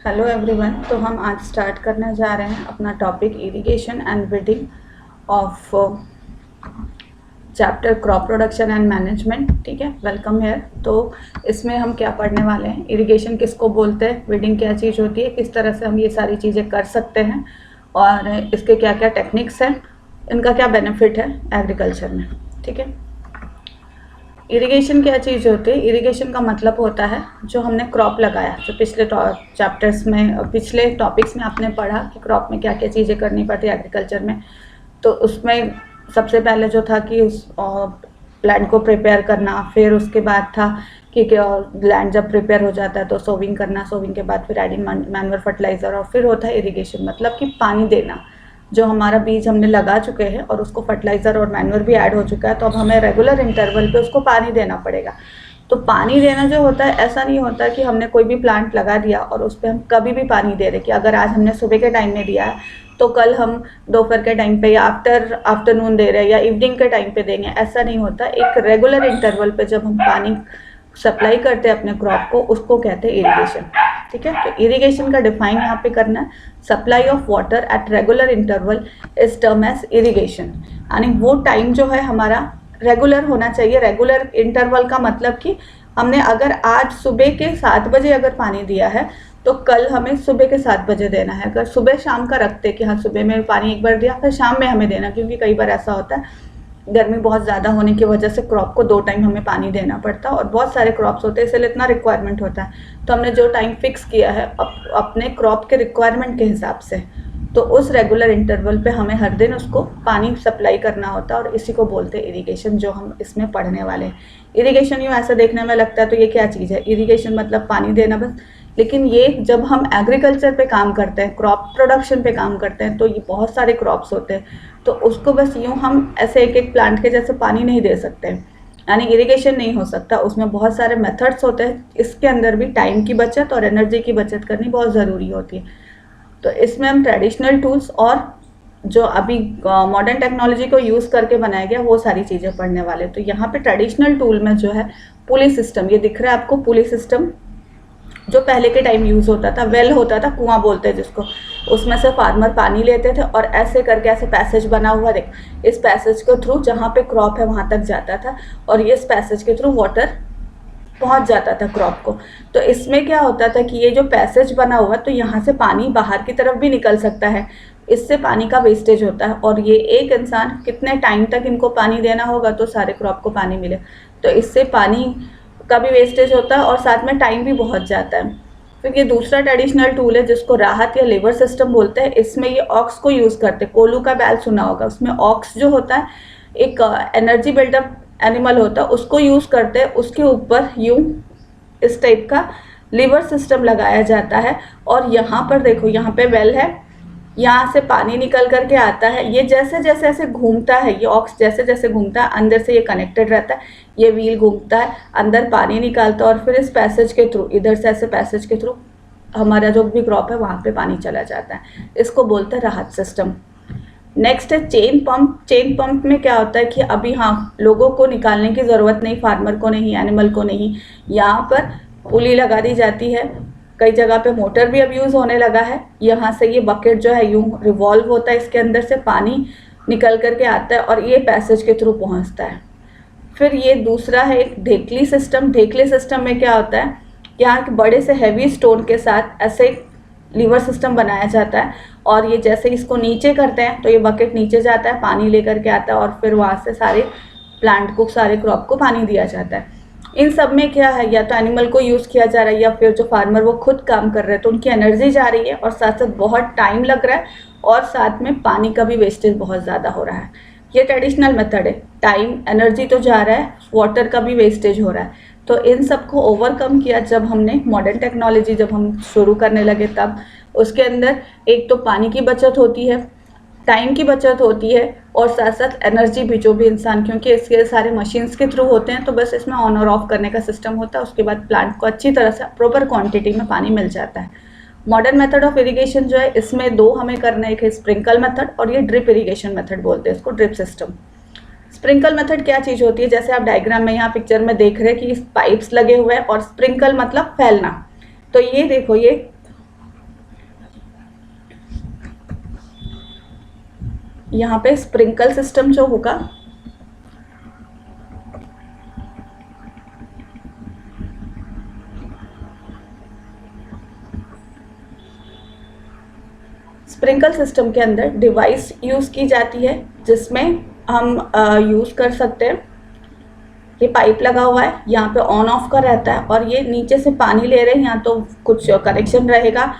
Hello everyone. तो हम आज स्टार्ट करने जा रहे हैं अपना topic irrigation and breeding of chapter crop production and management. ठीक है, वेलकम हेयर। तो इसमें हम क्या पढ़ने वाले हैं, इरिगेशन किसको बोलते हैं, ब्रीडिंग क्या चीज़ होती है, किस तरह से हम ये सारी चीज़ें कर सकते हैं और इसके क्या क्या टेक्निक्स हैं, इनका क्या बेनिफिट है एग्रीकल्चर में। ठीक है, इरिगेशन क्या चीज़ होती है, इरिगेशन का मतलब होता है जो हमने क्रॉप लगाया, जो पिछले चैप्टर्स में पिछले टॉपिक्स में आपने पढ़ा कि क्रॉप में क्या क्या चीज़ें करनी पड़ती है एग्रीकल्चर में। तो उसमें सबसे पहले जो था कि उस लैंड को प्रिपेयर करना, फिर उसके बाद था कि लैंड जब प्रिपेयर हो जाता है तो सोविंग करना, सोविंग के बाद फिर एडिंग मैन्युअल फर्टिलाइज़र, और फिर होता है इरिगेशन, मतलब कि पानी देना। जो हमारा बीज हमने लगा चुके हैं और उसको फर्टिलाइज़र और मैन्युअर भी ऐड हो चुका है, तो अब हमें रेगुलर इंटरवल पे उसको पानी देना पड़ेगा। तो पानी देना जो होता है, ऐसा नहीं होता कि हमने कोई भी प्लांट लगा दिया और उस पर हम कभी भी पानी दे रहे कि अगर आज हमने सुबह के टाइम में दिया है तो कल हम दोपहर के टाइम पे या आफ्टरनून दे रहे हैं या इवनिंग के टाइम पे देंगे, ऐसा नहीं होता। एक रेगुलर इंटरवल पे जब हम पानी सप्लाई करते हैं अपने क्रॉप को, उसको कहते हैं इरिगेशन। ठीक है, तो इरिगेशन का डिफाइन यहाँ पे करना है, supply of water at regular interval is term as irrigation. यानी वो टाइम जो है हमारा रेगुलर होना चाहिए। रेगुलर इंटरवल का मतलब कि हमने अगर आज सुबह के 7 बजे अगर पानी दिया है तो कल हमें सुबह के 7 बजे देना है। अगर सुबह शाम का रखते कि हाँ सुबह में पानी एक बार दिया फिर शाम में हमें देना, क्योंकि कई बार ऐसा होता है गर्मी बहुत ज़्यादा होने की वजह से क्रॉप को 2 टाइम हमें पानी देना पड़ता है और बहुत सारे क्रॉप्स होते हैं, इसलिए इतना रिक्वायरमेंट होता है। तो हमने जो टाइम फिक्स किया है अपने क्रॉप के रिक्वायरमेंट के हिसाब से, तो उस रेगुलर इंटरवल पे हमें हर दिन उसको पानी सप्लाई करना होता है और इसी को बोलते हैं इरिगेशन, जो हम इसमें पढ़ने वाले हैं। इरिगेशन यूँ ऐसा देखने में लगता है तो ये क्या चीज़ है, इरिगेशन मतलब पानी देना बस, लेकिन ये जब हम एग्रीकल्चर पे काम करते हैं, क्रॉप प्रोडक्शन पे काम करते हैं, तो ये बहुत सारे क्रॉप्स होते हैं, तो उसको बस यूँ हम ऐसे एक एक प्लांट के जैसे पानी नहीं दे सकते, यानी इरिगेशन नहीं हो सकता। उसमें बहुत सारे मेथड्स होते हैं, इसके अंदर भी टाइम की बचत और एनर्जी की बचत करनी बहुत ज़रूरी होती है। तो इसमें हम ट्रेडिशनल टूल्स और जो अभी मॉडर्न टेक्नोलॉजी को यूज़ करके बनाया गया वो सारी चीज़ें पढ़ने वाले। तो यहाँ पे ट्रेडिशनल टूल में जो है पुली सिस्टम, ये दिख रहा है आपको, पुली सिस्टम जो पहले के टाइम यूज़ होता था, वेल होता था, कुआं बोलते हैं जिसको, उसमें से फार्मर पानी लेते थे और ऐसे करके ऐसे पैसेज बना हुआ, देख इस पैसेज के थ्रू जहाँ पे क्रॉप है वहाँ तक जाता था और ये इस पैसेज के थ्रू वाटर पहुँच जाता था क्रॉप को। तो इसमें क्या होता था कि ये जो पैसेज बना हुआ, तो यहाँ से पानी बाहर की तरफ भी निकल सकता है, इससे पानी का वेस्टेज होता है। और ये एक इंसान कितने टाइम तक इनको पानी देना होगा तो सारे क्रॉप को पानी मिले, तो इससे पानी का भी वेस्टेज होता है और साथ में टाइम भी बहुत जाता है। फिर ये दूसरा ट्रेडिशनल टूल है जिसको राहत या लेवर सिस्टम बोलते हैं। इसमें ये ऑक्स को यूज़ करते हैं, कोलू का बैल सुना होगा, उसमें ऑक्स जो होता है एक एनर्जी बिल्डअप एनिमल होता है, उसको यूज़ करते हैं, उसके ऊपर यूँ इस टाइप का लीवर सिस्टम लगाया जाता है। और यहाँ पर देखो, यहाँ पे वेल है, यहाँ से पानी निकल करके आता है, ये जैसे जैसे ऐसे घूमता है, ये ऑक्स जैसे जैसे घूमता है अंदर से ये कनेक्टेड रहता है, ये व्हील घूमता है, अंदर पानी निकालता है और फिर इस पैसेज के थ्रू, इधर से ऐसे पैसेज के थ्रू हमारा जो भी क्रॉप है वहाँ पे पानी चला जाता है। इसको बोलते हैं राहत सिस्टम। नेक्स्ट है चेन पंप। चेन पंप में क्या होता है कि अभी हाँ लोगों को निकालने की ज़रूरत नहीं, फार्मर को नहीं, एनिमल को नहीं, यहाँ पर पुली लगा दी जाती है। कई जगह पे मोटर भी अब यूज़ होने लगा है। यहाँ से ये बकेट जो है यूँ रिवॉल्व होता है, इसके अंदर से पानी निकल करके आता है और ये पैसेज के थ्रू पहुँचता है। फिर ये दूसरा है एक ढेकली सिस्टम। ढेकली सिस्टम में क्या होता है, यहाँ के बड़े से हैवी स्टोन के साथ ऐसे लीवर सिस्टम बनाया जाता है और ये जैसे इसको नीचे करते हैं तो ये बकेट नीचे जाता है, पानी लेकर के आता है और फिर वहाँ से सारे प्लांट को, सारे क्रॉप को पानी दिया जाता है। इन सब में क्या है, या तो एनिमल को यूज़ किया जा रहा है या फिर जो फार्मर वो खुद काम कर रहे हैं, तो उनकी एनर्जी जा रही है और साथ साथ बहुत टाइम लग रहा है और साथ में पानी का भी वेस्टेज बहुत ज़्यादा हो रहा है। ये ट्रेडिशनल मेथड है, टाइम एनर्जी तो जा रहा है, वाटर का भी वेस्टेज हो रहा है। तो इन सब को ओवरकम किया जब हमने मॉडर्न टेक्नोलॉजी जब हम शुरू करने लगे, तब उसके अंदर एक तो पानी की बचत होती है, टाइम की बचत होती है और साथ साथ एनर्जी भी, जो भी इंसान, क्योंकि इसके सारे मशीन्स के थ्रू होते हैं तो बस इसमें ऑन और ऑफ करने का सिस्टम होता है, उसके बाद प्लांट को अच्छी तरह से प्रॉपर क्वांटिटी में पानी मिल जाता है। मॉडर्न मेथड ऑफ इरिगेशन जो है, इसमें 2 हमें करना है, एक है स्प्रिंकल मेथड और ये ड्रिप इरिगेशन मेथड बोलते हैं इसको, ड्रिप सिस्टम। स्प्रिंकल मेथड क्या चीज़ होती है, जैसे आप डायग्राम में यहाँ पिक्चर में देख रहे हैं कि पाइप्स लगे हुए हैं और स्प्रिंकल मतलब फैलना। तो ये देखो, ये यहाँ पे स्प्रिंकल सिस्टम जो होगा, स्प्रिंकल सिस्टम के अंदर डिवाइस यूज़ की जाती है जिसमें हम यूज़ कर सकते हैं। ये पाइप लगा हुआ है, यहाँ पे ऑन ऑफ का रहता है और ये नीचे से पानी ले रहे हैं, यहाँ तो कुछ कनेक्शन रहेगा,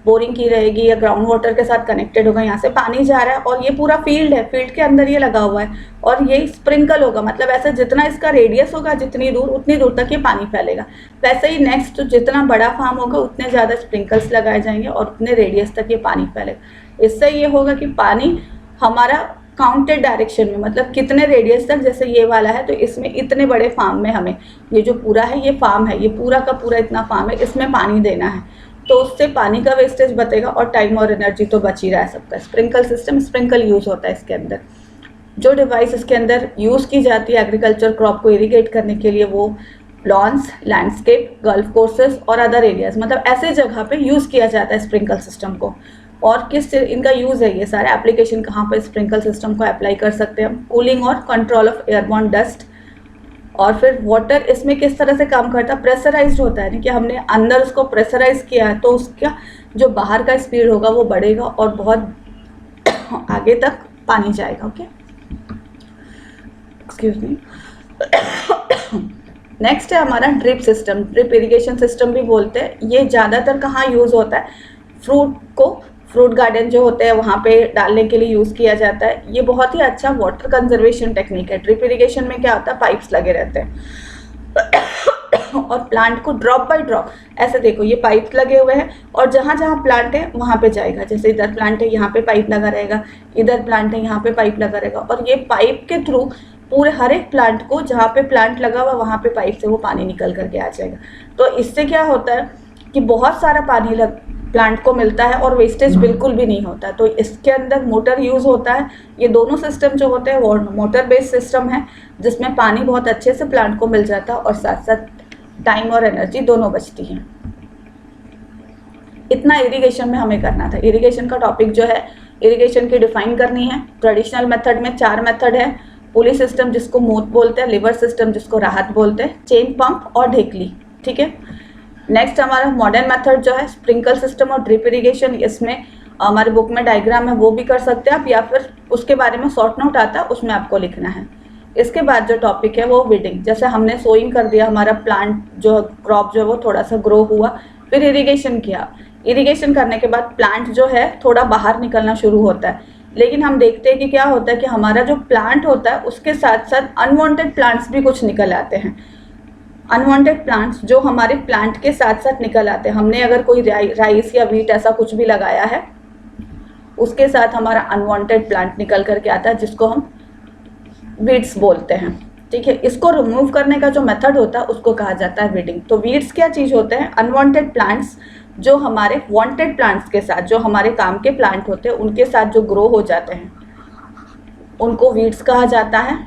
बोरिंग की रहेगी या ग्राउंड वाटर के साथ कनेक्टेड होगा, यहाँ से पानी जा रहा है और ये पूरा फील्ड है, फील्ड के अंदर ये लगा हुआ है और ये स्प्रिंकल होगा, मतलब ऐसे जितना इसका रेडियस होगा जितनी दूर उतनी दूर तक ये पानी फैलेगा। वैसे ही नेक्स्ट जितना बड़ा फार्म होगा उतने ज़्यादा स्प्रिंकल्स लगाए जाएंगे और उतने रेडियस तक ये पानी फैलेगा। इससे ये होगा कि पानी हमारा काउंटेड डायरेक्शन में, मतलब कितने रेडियस तक, जैसे ये वाला है तो इसमें इतने बड़े फार्म में हमें, ये जो पूरा है ये फार्म है, ये पूरा का पूरा इतना फार्म है, इसमें पानी देना है, तो उससे पानी का वेस्टेज बचेगा और टाइम और एनर्जी तो बच ही रह सकता है। स्प्रिंकल सिस्टम, स्प्रिंकल यूज़ होता है इसके अंदर। जो डिवाइस इसके अंदर यूज़ की जाती है एग्रीकल्चर क्रॉप को इरीगेट करने के लिए, वो लॉन्स, लैंडस्केप, गल्फ कोर्सेज और अदर एरियाज, मतलब ऐसे जगह पे यूज़ किया जाता है स्प्रिंकल सिस्टम को। और किस इनका यूज़ है, ये सारे एप्लीकेशन कहाँ पर स्प्रिंकल सिस्टम को अप्लाई कर सकते हैं। कूलिंग और कंट्रोल ऑफ एयरबॉर्न डस्ट। और फिर वाटर इसमें किस तरह से काम करता है, प्रेशराइज्ड होता है, कि हमने अंदर उसको प्रेशराइज किया है तो उसका जो बाहर का स्पीड होगा वो बढ़ेगा और बहुत आगे तक पानी जाएगा। Okay, excuse me. नेक्स्ट है हमारा drip system, drip irrigation system भी बोलते हैं। ये ज़्यादातर कहाँ यूज़ होता है, फ्रूट गार्डन जो होते हैं वहाँ पे डालने के लिए यूज़ किया जाता है। ये बहुत ही अच्छा वाटर कंजर्वेशन टेक्निक है। ड्रिप इरिगेशन में क्या होता है, पाइप्स लगे रहते हैं और प्लांट को ड्रॉप बाय ड्रॉप, ऐसे देखो ये पाइप लगे हुए हैं और जहाँ जहाँ प्लांट है वहाँ पे जाएगा। जैसे इधर प्लांट है यहाँ पे पाइप लगा रहेगा, इधर प्लांट है यहाँ पे पाइप लगा रहेगा और ये पाइप के थ्रू पूरे हर एक प्लांट को, जहाँ पे प्लांट लगा हुआ वहाँ पे पाइप से वो पानी निकल करके आ जाएगा। तो इससे क्या होता है कि बहुत सारा पानी प्लांट को मिलता है और वेस्टेज बिल्कुल भी नहीं होता है। तो इसके अंदर मोटर यूज़ होता है। ये दोनों सिस्टम जो होते हैं वो मोटर बेस्ड सिस्टम है जिसमें पानी बहुत अच्छे से प्लांट को मिल जाता है और साथ साथ टाइम और एनर्जी दोनों बचती हैं। इतना इरिगेशन में हमें करना था। इरिगेशन का टॉपिक जो है, इरिगेशन की डिफाइन करनी है। ट्रेडिशनल मेथड में 4 मेथड है, पुली सिस्टम जिसको मोत बोलते हैं, लिवर सिस्टम जिसको राहत बोलते हैं, चेन पंप और ढेकली। ठीक है, नेक्स्ट हमारा मॉडर्न मेथड जो है स्प्रिंकल सिस्टम और ड्रिप इरिगेशन। इसमें हमारे बुक में डायग्राम है वो भी कर सकते हैं आप, या फिर उसके बारे में शॉर्ट नोट आता है उसमें आपको लिखना है। इसके बाद जो टॉपिक है वो वीडिंग, जैसे हमने सोइंग कर दिया, हमारा प्लांट जो क्रॉप जो है वो थोड़ा सा ग्रो हुआ, फिर इरिगेशन किया। इरिगेशन करने के बाद प्लांट जो है थोड़ा बाहर निकलना शुरू होता है, लेकिन हम देखते हैं कि क्या होता है कि हमारा जो प्लांट होता है उसके साथ साथ अनवांटेड प्लांट्स भी कुछ निकल आते हैं। अनवांटेड प्लांट्स जो हमारे प्लांट के साथ साथ निकल आते हैं, हमने अगर कोई राइस या व्हीट ऐसा कुछ भी लगाया है उसके साथ हमारा अनवांटेड प्लांट निकल करके आता है जिसको हम वीड्स बोलते हैं। ठीक है, इसको रिमूव करने का जो मेथड होता है उसको कहा जाता है वीडिंग। तो वीड्स क्या चीज़ होते हैं, अनवांटेड प्लांट्स जो हमारे वांटेड प्लांट्स के साथ, जो हमारे काम के प्लांट होते हैं उनके साथ जो ग्रो हो जाते हैं उनको वीड्स कहा जाता है।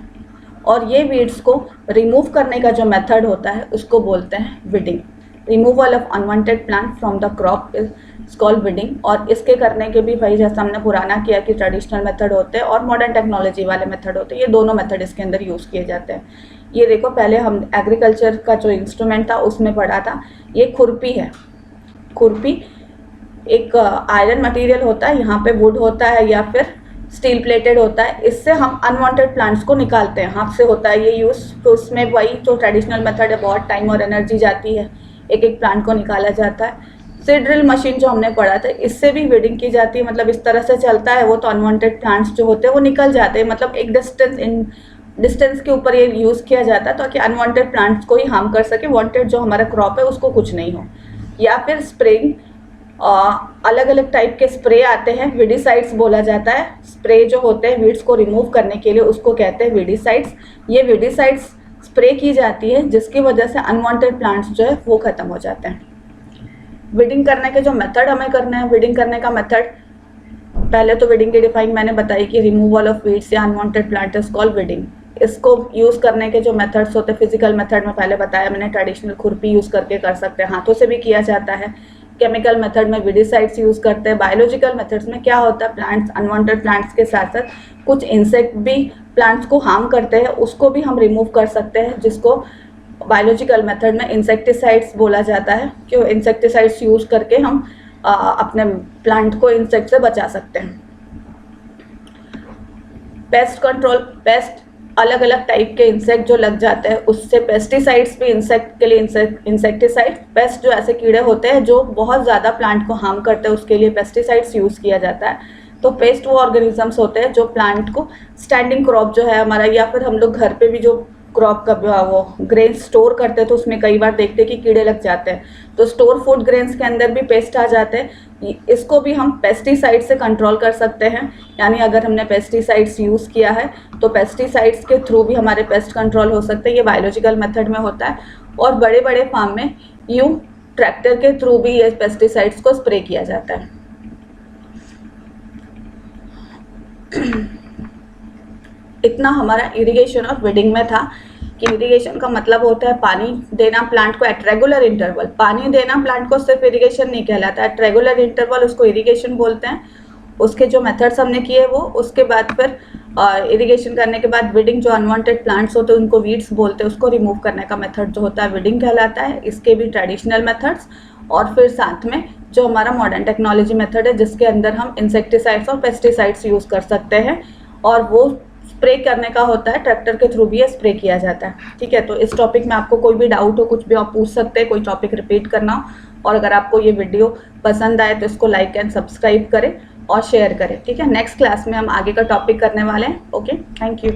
और ये वीड्स को रिमूव करने का जो मेथड होता है उसको बोलते हैं weeding. Removal of unwanted plant from the crop is called weeding. और इसके करने के भी भाई जैसा हमने पुराना किया कि ट्रेडिशनल मेथड होते हैं और मॉडर्न टेक्नोलॉजी वाले मेथड होते हैं, ये दोनों मेथड इसके अंदर यूज़ किए जाते हैं। ये देखो, पहले हम एग्रीकल्चर का जो इंस्ट्रूमेंट था उसमें पढ़ा था, ये खुरपी है। खुरपी एक आयरन मटेरियल होता है, यहाँ पे वुड होता है या फिर स्टील प्लेटेड होता है। इससे हम अनवांटेड प्लांट्स को निकालते हैं, हाथ से होता है ये यूज़। तो इसमें वही तो ट्रेडिशनल मेथड है, बहुत टाइम और एनर्जी जाती है, एक एक प्लांट को निकाला जाता है। सीड ड्रिल मशीन जो हमने पढ़ा था, इससे भी वीडिंग की जाती है, मतलब इस तरह से चलता है वो, तो अनवांटेड प्लांट्स जो होते हैं वो निकल जाते हैं, मतलब एक डिस्टेंस के ऊपर ये यूज़ किया जाता है ताकि अनवांटेड प्लांट्स को ही हार्म कर सके, वांटेड जो हमारा क्रॉप है उसको कुछ नहीं हो। या फिर स्प्रेइंग, अलग अलग टाइप के स्प्रे आते हैं, वीडिसाइड्स बोला जाता है। स्प्रे जो होते हैं वीड्स को रिमूव करने के लिए उसको कहते हैं वीडिसाइड्स। ये वीडिसाइड्स स्प्रे की जाती है जिसकी वजह से अनवांटेड प्लांट्स जो है वो ख़त्म हो जाते हैं। वीडिंग करने के जो मेथड हमें करना है, वीडिंग करने का मेथड, पहले तो वीडिंग की डिफाइन मैंने बताई कि रिमूवल ऑफ वीड्स या unwanted plant is called weeding. इसको यूज़ करने के जो मेथड्स होते हैं, फिजिकल मेथड में पहले बताया मैंने, ट्रेडिशनल खुरपी यूज़ करके कर सकते हैं, हाथों से भी किया जाता है, केमिकल मेथड में विडिसाइड्स यूज़ करते हैं। बायोलॉजिकल मेथड्स में क्या होता है, प्लांट्स, अनवांटेड प्लांट्स के साथ साथ कुछ इंसेक्ट भी प्लांट्स को हार्म करते हैं, उसको भी हम रिमूव कर सकते हैं, जिसको बायोलॉजिकल मेथड में इंसेक्टिसाइड्स बोला जाता है। क्यों इंसेक्टिसाइड्स यूज़ करके हम अपने प्लांट को इंसेक्ट से बचा सकते हैं। पेस्ट कंट्रोल, पेस्ट अलग अलग टाइप के इंसेक्ट जो लग जाते हैं, उससे पेस्टिसाइड्स भी इंसेक्ट के लिए इंसेक्टिसाइड, पेस्ट जो ऐसे कीड़े होते हैं जो बहुत ज़्यादा प्लांट को हार्म करते हैं, उसके लिए पेस्टिसाइड्स यूज़ किया जाता है। तो पेस्ट वो ऑर्गेनिजम्स होते हैं जो प्लांट को, स्टैंडिंग क्रॉप जो है हमारा, या फिर हम लोग घर पे भी जो क्रॉप का वो ग्रेन स्टोर करते हैं तो उसमें कई बार देखते हैं कि कीड़े लग जाते हैं, तो स्टोर फूड ग्रेन्स के अंदर भी पेस्ट आ जाते हैं। इसको भी हम पेस्टिसाइड से कंट्रोल कर सकते हैं, यानी अगर हमने पेस्टिसाइड्स यूज़ किया है तो पेस्टिसाइड्स के थ्रू भी हमारे पेस्ट कंट्रोल हो सकते हैं। ये बायोलॉजिकल मेथड में होता है। और बड़े बड़े फार्म में यूँ ट्रैक्टर के थ्रू भी ये पेस्टिसाइड्स को स्प्रे किया जाता है। इतना हमारा इरिगेशन और वीडिंग में था कि इरिगेशन का मतलब होता है पानी देना प्लांट को एट रेगुलर इंटरवल। पानी देना प्लांट को सिर्फ इरिगेशन नहीं कहलाता, एट रेगुलर इंटरवल उसको इरिगेशन बोलते हैं। उसके जो मेथड्स हमने किए वो, उसके बाद फिर इरिगेशन करने के बाद वीडिंग, जो अनवांटेड प्लांट्स होते हैं उनको वीड्स बोलते हैं, उसको रिमूव करने का मेथड जो होता है वीडिंग कहलाता है। इसके भी ट्रेडिशनल मेथड्स और फिर साथ में जो हमारा मॉडर्न टेक्नोलॉजी मेथड है जिसके अंदर हम इंसेक्टिसाइड्स और पेस्टिसाइड्स यूज़ कर सकते हैं, और वो स्प्रे करने का होता है, ट्रैक्टर के थ्रू भी ये स्प्रे किया जाता है। ठीक है, तो इस टॉपिक में आपको कोई भी डाउट हो, कुछ भी आप पूछ सकते हैं, कोई टॉपिक रिपीट करना हो। और अगर आपको ये वीडियो पसंद आए तो इसको लाइक एंड सब्सक्राइब करें और शेयर करें। ठीक है, नेक्स्ट क्लास में हम आगे का टॉपिक करने वाले हैं। Okay, thank you.